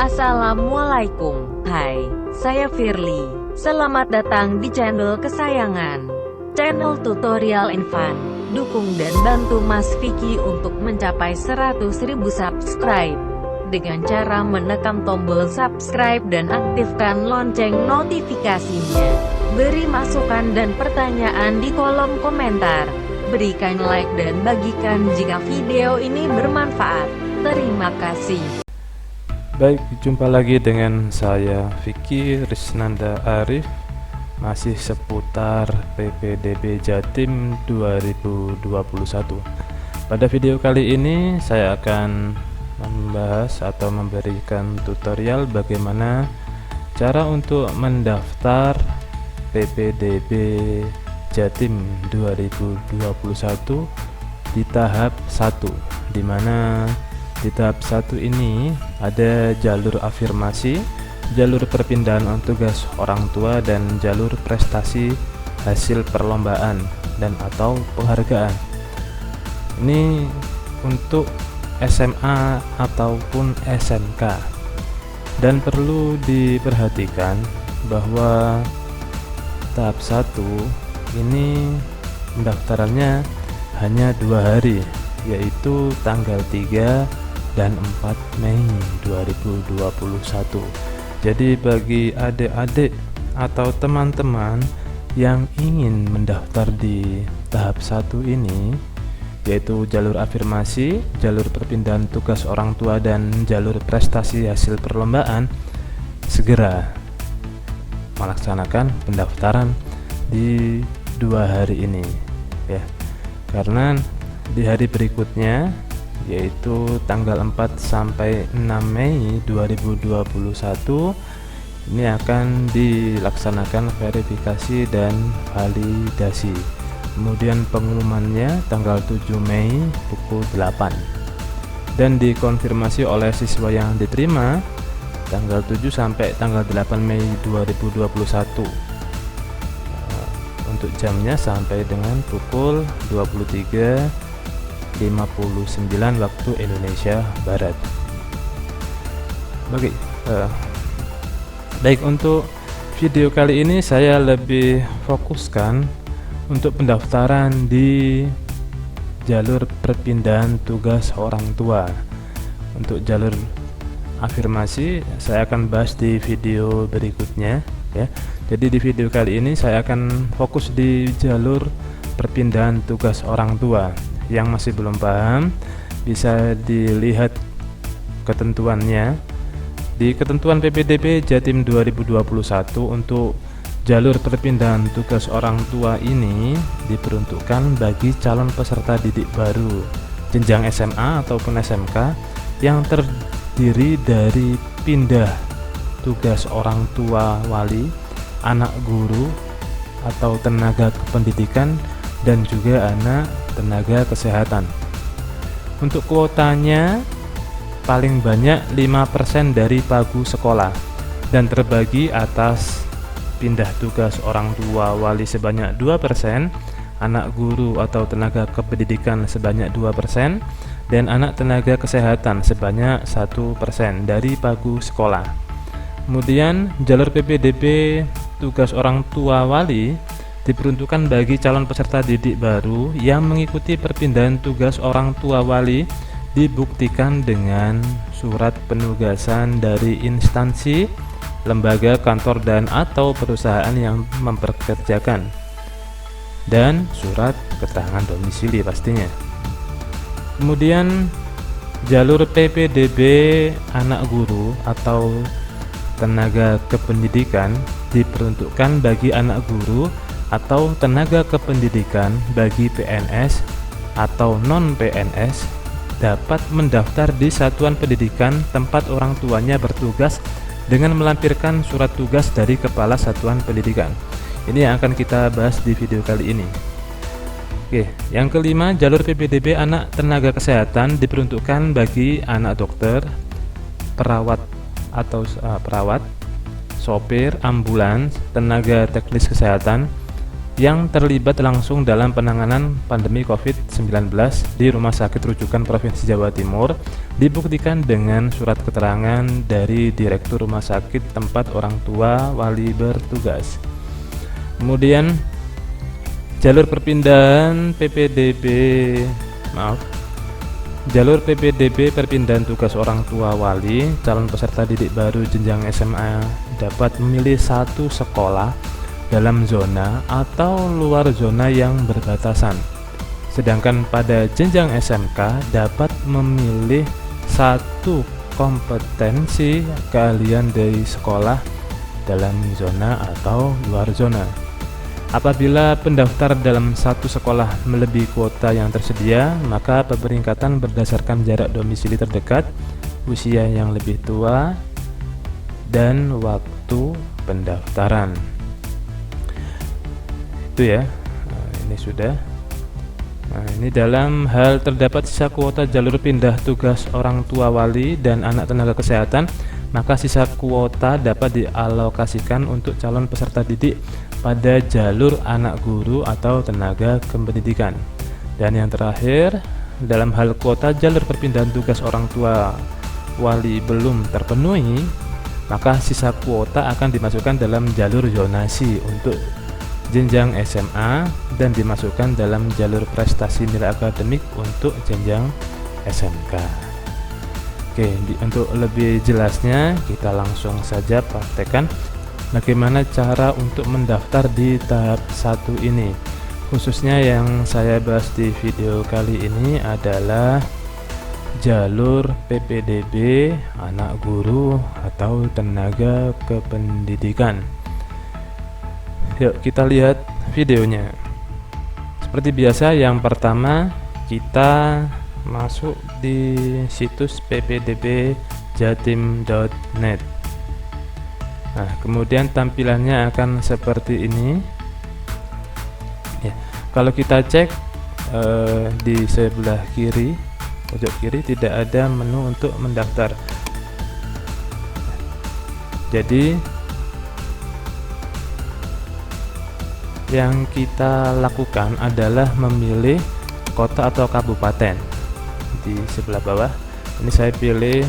Assalamualaikum. Hai, saya Firly. Selamat datang di channel kesayangan. Channel tutorial infan. Dukung dan bantu Mas Vicky untuk mencapai 100.000 subscribe. Dengan cara menekan tombol subscribe dan aktifkan lonceng notifikasinya. Beri masukan dan pertanyaan di kolom komentar. Berikan like dan bagikan jika video ini bermanfaat. Terima kasih. Baik, jumpa lagi dengan saya Vicky Risnanda Arif, masih seputar PPDB Jatim 2021. Pada video kali ini saya akan membahas atau memberikan tutorial bagaimana cara untuk mendaftar PPDB Jatim 2021 di tahap 1, di mana di tahap 1 ini ada jalur afirmasi, jalur perpindahan tugas orang tua, dan jalur prestasi hasil perlombaan dan atau penghargaan. Ini untuk SMA ataupun SMK. Dan perlu diperhatikan bahwa tahap 1 ini pendaftarannya hanya 2 hari, yaitu tanggal 3 dan 4 Mei 2021. Jadi bagi adik-adik atau teman-teman yang ingin mendaftar di tahap 1 ini, yaitu jalur afirmasi, jalur perpindahan tugas orang tua, dan jalur prestasi hasil perlombaan, segera melaksanakan pendaftaran di 2 hari ini ya. Karena di hari berikutnya, yaitu tanggal 4 sampai 6 Mei 2021, ini akan dilaksanakan verifikasi dan validasi. Kemudian pengumumannya tanggal 7 Mei pukul 8, dan dikonfirmasi oleh siswa yang diterima tanggal 7 sampai tanggal 8 Mei 2021. Untuk jamnya sampai dengan pukul 23.59 waktu Indonesia Barat. Baik, untuk video kali ini saya lebih fokuskan untuk pendaftaran di jalur perpindahan tugas orang tua. Untuk jalur afirmasi saya akan bahas di video berikutnya ya. Jadi di video kali ini saya akan fokus di jalur perpindahan tugas orang tua. Yang masih belum paham bisa dilihat ketentuannya di ketentuan PPDB Jatim 2021. Untuk jalur perpindahan tugas orang tua ini diperuntukkan bagi calon peserta didik baru jenjang SMA ataupun SMK yang terdiri dari pindah tugas orang tua wali, anak guru atau tenaga kependidikan, dan juga anak tenaga kesehatan. Untuk kuotanya paling banyak 5% dari pagu sekolah, dan terbagi atas pindah tugas orang tua wali sebanyak 2%, anak guru atau tenaga kependidikan sebanyak 2%, dan anak tenaga kesehatan sebanyak 1% dari pagu sekolah. Kemudian jalur PPDB tugas orang tua wali diperuntukkan bagi calon peserta didik baru yang mengikuti perpindahan tugas orang tua wali, dibuktikan dengan surat penugasan dari instansi, lembaga, kantor, dan atau perusahaan yang memperkerjakan, dan surat keterangan domisili pastinya. Kemudian jalur PPDB anak guru atau tenaga kependidikan diperuntukkan bagi anak guru atau tenaga kependidikan bagi PNS atau non-PNS dapat mendaftar di satuan pendidikan tempat orang tuanya bertugas dengan melampirkan surat tugas dari kepala satuan pendidikan. Ini yang akan kita bahas di video kali ini. Oke, yang kelima, jalur PPDB anak tenaga kesehatan diperuntukkan bagi anak dokter, perawat sopir ambulans, tenaga teknis kesehatan, yang terlibat langsung dalam penanganan pandemi COVID-19 di Rumah Sakit Rujukan Provinsi Jawa Timur dibuktikan dengan surat keterangan dari Direktur Rumah Sakit tempat orang tua wali bertugas. Kemudian jalur perpindahan Jalur PPDB perpindahan tugas orang tua wali calon peserta didik baru jenjang SMA dapat memilih satu sekolah dalam zona atau luar zona yang berbatasan. Sedangkan pada jenjang SMK dapat memilih satu kompetensi keahlian dari sekolah dalam zona atau luar zona. Apabila pendaftar dalam satu sekolah melebihi kuota yang tersedia, maka pemeringkatan berdasarkan jarak domisili terdekat, usia yang lebih tua, dan waktu pendaftaran. Itu ya, ini sudah. Nah, ini dalam hal terdapat sisa kuota jalur pindah tugas orang tua wali dan anak tenaga kesehatan, maka sisa kuota dapat dialokasikan untuk calon peserta didik pada jalur anak guru atau tenaga kependidikan. Dan yang terakhir, dalam hal kuota jalur perpindahan tugas orang tua wali belum terpenuhi, maka sisa kuota akan dimasukkan dalam jalur zonasi untuk jenjang SMA dan dimasukkan dalam jalur prestasi nilai akademik untuk jenjang SMK. Oke, untuk lebih jelasnya kita langsung saja praktekkan bagaimana cara untuk mendaftar di tahap 1 ini. Khususnya yang saya bahas di video kali ini adalah jalur PPDB anak guru atau tenaga kependidikan. Yuk kita lihat videonya. Seperti biasa, yang pertama kita masuk di situs ppdbjatim.net. Nah, kemudian tampilannya akan seperti ini. Ya, kalau kita cek di sebelah kiri, pojok kiri tidak ada menu untuk mendaftar. Jadi yang kita lakukan adalah memilih kota atau kabupaten. Di sebelah bawah ini saya pilih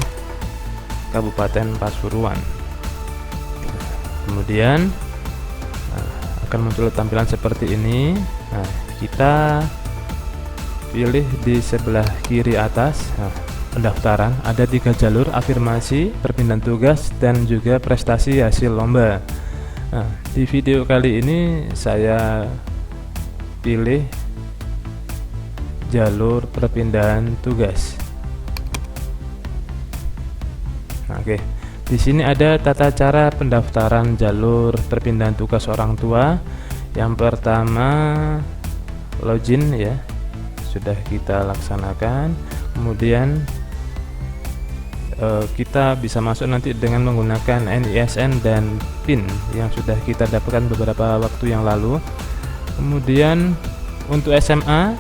Kabupaten Pasuruan. Kemudian akan muncul tampilan seperti ini. Nah, kita pilih di sebelah kiri atas. Nah, pendaftaran ada 3 jalur: afirmasi, perpindahan tugas, dan juga prestasi hasil lomba. Nah, di video kali ini saya pilih jalur perpindahan tugas. Nah, oke. Di sini ada tata cara pendaftaran jalur perpindahan tugas orang tua. Yang pertama, login ya. Sudah kita laksanakan. Kemudian kita bisa masuk nanti dengan menggunakan NISN dan PIN yang sudah kita dapatkan beberapa waktu yang lalu. Kemudian untuk SMA,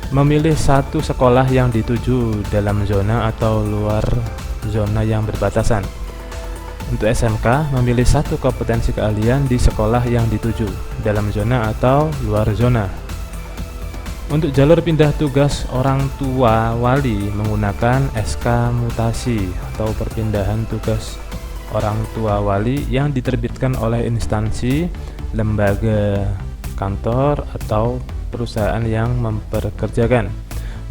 memilih satu sekolah yang dituju dalam zona atau luar zona yang berbatasan. Untuk SMK, memilih satu kompetensi keahlian di sekolah yang dituju dalam zona atau luar zona. Untuk jalur pindah tugas orang tua wali menggunakan SK mutasi atau perpindahan tugas orang tua wali yang diterbitkan oleh instansi, lembaga, kantor, atau perusahaan yang memperkerjakan.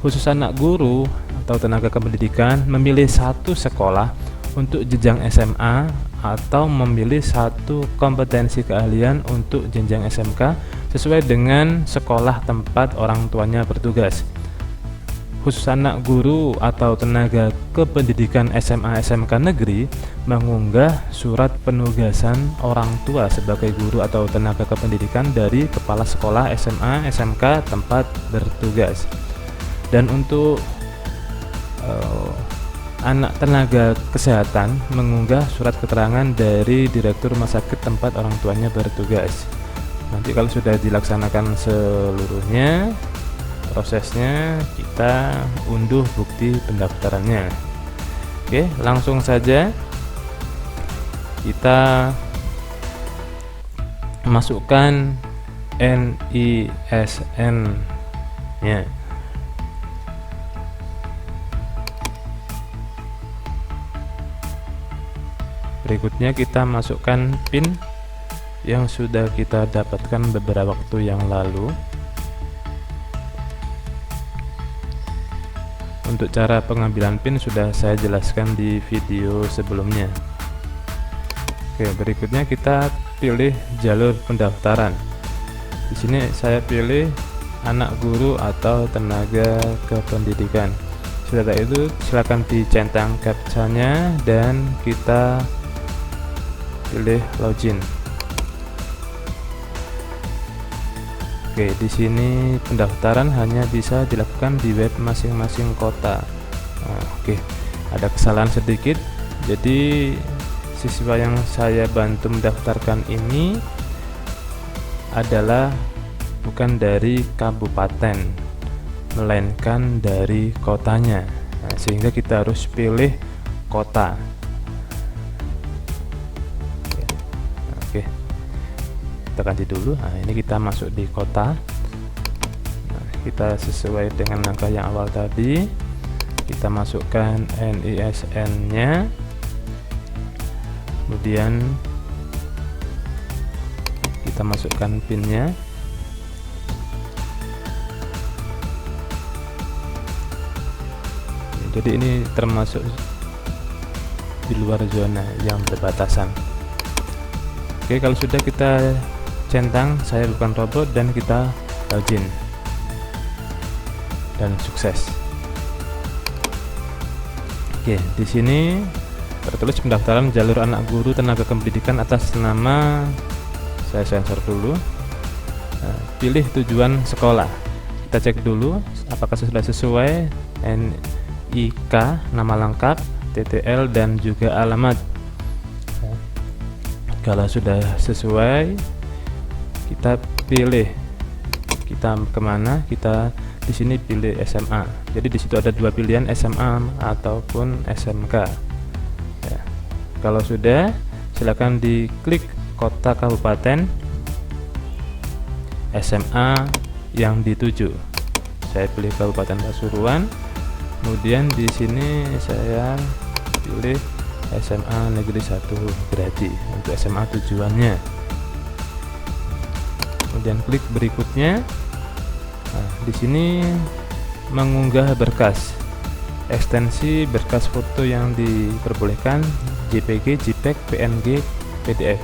Khusus anak guru atau tenaga kependidikan memilih satu sekolah untuk jenjang SMA atau memilih satu kompetensi keahlian untuk jenjang SMK sesuai dengan sekolah tempat orang tuanya bertugas. Khusus anak guru atau tenaga kependidikan SMA SMK negeri mengunggah surat penugasan orang tua sebagai guru atau tenaga kependidikan dari kepala sekolah SMA SMK tempat bertugas. Dan untuk anak tenaga kesehatan mengunggah surat keterangan dari direktur rumah sakit tempat orang tuanya bertugas. Nanti kalau sudah dilaksanakan seluruhnya prosesnya, kita unduh bukti pendaftarannya. Oke, langsung saja kita masukkan NISN-nya. Berikutnya kita masukkan PIN yang sudah kita dapatkan beberapa waktu yang lalu. Untuk cara pengambilan PIN sudah saya jelaskan di video sebelumnya. Oke, berikutnya kita pilih jalur pendaftaran. Di sini saya pilih anak guru atau tenaga kependidikan. Setelah itu silakan dicentang captcha-nya dan kita pilih login. Oke, di sini pendaftaran hanya bisa dilakukan di web masing-masing kota. Nah, oke, ada kesalahan sedikit. Jadi siswa yang saya bantu mendaftarkan ini adalah bukan dari kabupaten, melainkan dari kotanya. Nah, sehingga kita harus pilih kota. Oke, kita ganti dulu. Nah, ini kita masuk di kota. Nah, kita sesuai dengan langkah yang awal tadi. Kita masukkan NISN-nya, kemudian kita masukkan PIN-nya. Jadi ini termasuk di luar zona yang berbatasan. Oke, kalau sudah kita centang saya bukan robot dan kita login dan sukses. Oke, di sini tertulis pendaftaran jalur anak guru tenaga pendidikan atas nama, saya sensor dulu. Nah, pilih tujuan sekolah. Kita cek dulu apakah sudah sesuai NIK, nama lengkap, TTL dan juga alamat. Kalau sudah sesuai, kita pilih kita kemana. Kita di sini pilih SMA. Jadi di situ ada dua pilihan, SMA ataupun SMK. Ya. Kalau sudah, silakan diklik kota kabupaten SMA yang dituju. Saya pilih Kabupaten Pasuruan. Kemudian di sini saya pilih SMA Negeri 1 Gradi untuk SMA tujuannya. Kemudian klik berikutnya. Nah, di sini mengunggah berkas. Ekstensi berkas foto yang diperbolehkan JPG, JPEG, PNG, PDF.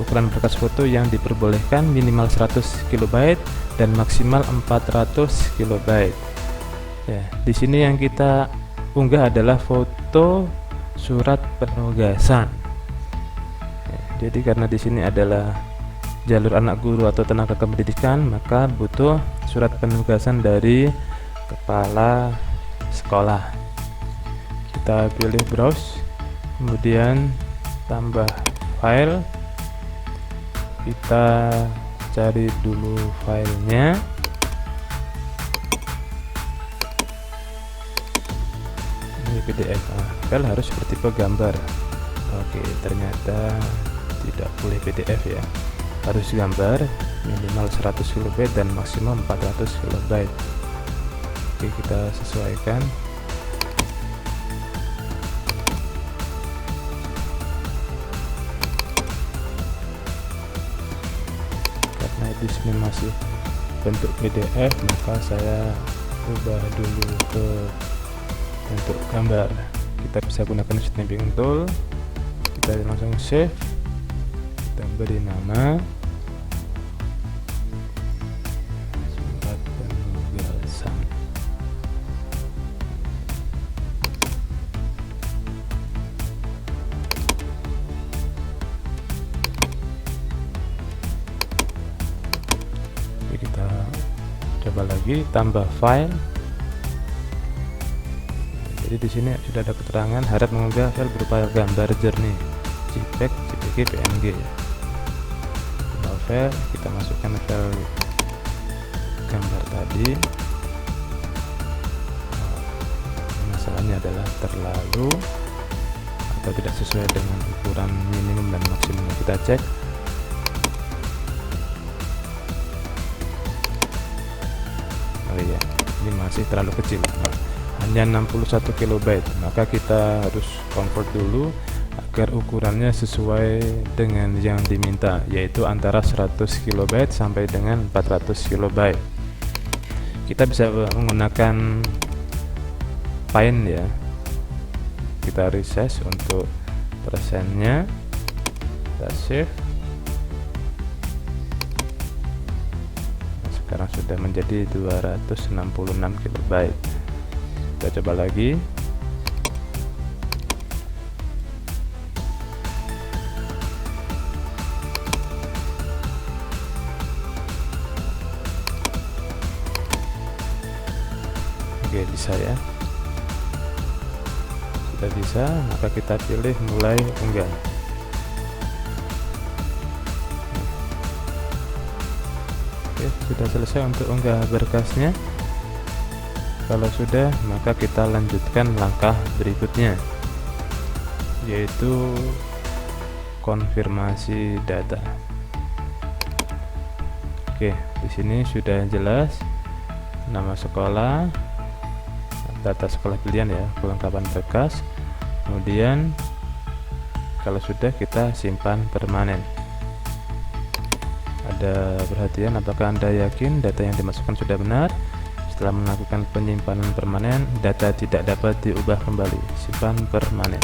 Ukuran berkas foto yang diperbolehkan minimal 100 KB dan maksimal 400 KB. Ya, di sini yang kita unggah adalah foto surat penugasan. Ya, jadi karena di sini adalah jalur anak guru atau tenaga kependidikan, maka butuh surat penugasan dari kepala sekolah. Kita pilih browse, kemudian tambah file. Kita cari dulu filenya. PDF. File harus bertipe gambar. Oke, ternyata tidak boleh PDF ya, harus gambar, minimal 100 KB dan maksimal 400 KB. Oke, kita sesuaikan. Karena di sini masih bentuk PDF, maka saya ubah dulu ke untuk gambar. Kita bisa gunakan snapping tool. Kita langsung save. Kita beri nama surat penugasan. Oke, kita coba lagi, tambah file. Jadi di sini sudah ada keterangan harap mengunggah file berupa gambar jernih, JPEG, JPG, PNG. Tambah file, kita masukkan file gambar tadi. Masalahnya adalah terlalu atau tidak sesuai dengan ukuran minimum dan maksimum. Kita cek. ini masih terlalu kecil, hanya 61 KB. Maka kita harus convert dulu agar ukurannya sesuai dengan yang diminta, yaitu antara 100 KB sampai dengan 400 KB. Kita bisa menggunakan Paint ya. Kita resize untuk persennya, kita save. Sekarang sudah menjadi 266 KB. Kita coba lagi. Oke, bisa ya. Sudah bisa, maka kita pilih mulai unggah. Oke, sudah selesai untuk unggah berkasnya. Kalau sudah, maka kita lanjutkan langkah berikutnya, yaitu konfirmasi data. Oke, di sini sudah jelas nama sekolah, data sekolah pilihan ya, kelengkapan berkas. Kemudian kalau sudah, kita simpan permanen. Ada perhatian, apakah Anda yakin data yang dimasukkan sudah benar? Setelah melakukan penyimpanan permanen, data tidak dapat diubah kembali. Simpan permanen.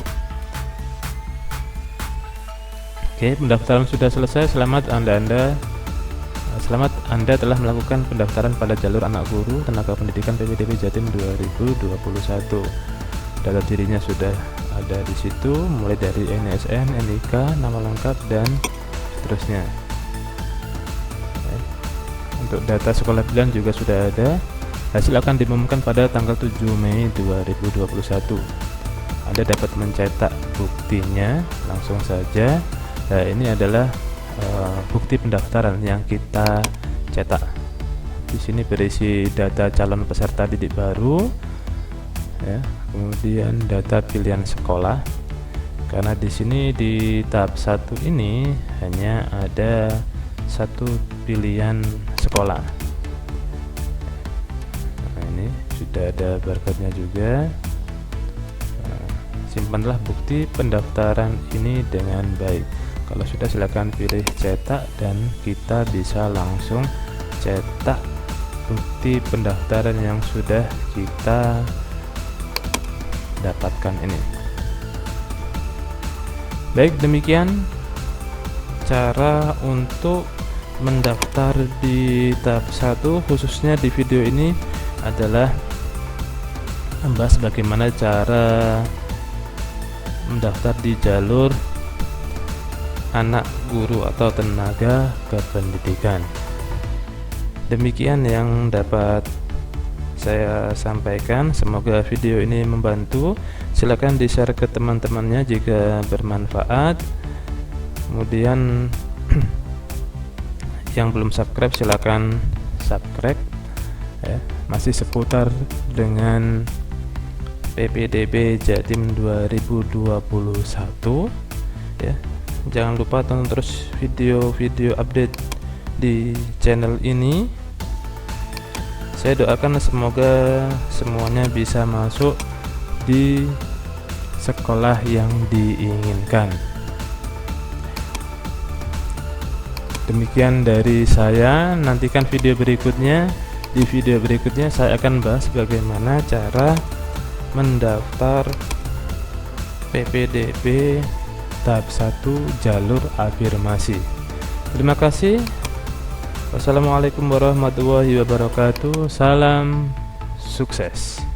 Oke, pendaftaran sudah selesai. Selamat Anda telah melakukan pendaftaran pada jalur anak guru tenaga pendidikan PPDB Jatim 2021. Data dirinya sudah ada di situ, mulai dari NSN, NIK, nama lengkap, dan seterusnya. Untuk data sekolah pilihan juga sudah ada. Hasil akan diumumkan pada tanggal 7 Mei 2021. Anda dapat mencetak buktinya langsung saja. Nah, ini adalah bukti pendaftaran yang kita cetak. Di sini berisi data calon peserta didik baru, ya, kemudian data pilihan sekolah. Karena di sini di tahap 1 ini hanya ada satu pilihan sekolah. Nah, ini sudah ada barcode-nya juga. Nah, simpanlah bukti pendaftaran ini dengan baik. Kalau sudah, silakan pilih cetak dan kita bisa langsung cetak bukti pendaftaran yang sudah kita dapatkan ini. Baik, demikian cara untuk mendaftar di tahap 1, khususnya di video ini adalah membahas bagaimana cara mendaftar di jalur anak guru atau tenaga kependidikan. Demikian yang dapat saya sampaikan. Semoga video ini membantu. Silakan di-share ke teman-temannya jika bermanfaat. Kemudian yang belum subscribe, silakan subscribe ya. Masih seputar dengan PPDB Jatim 2021 ya. Jangan lupa tonton terus video-video update di channel ini. Saya doakan semoga semuanya bisa masuk di sekolah yang diinginkan. Demikian dari saya. Nantikan video berikutnya. Di video berikutnya saya akan bahas bagaimana cara mendaftar PPDB tahap 1 jalur afirmasi. Terima kasih. Wassalamualaikum warahmatullahi wabarakatuh. Salam sukses.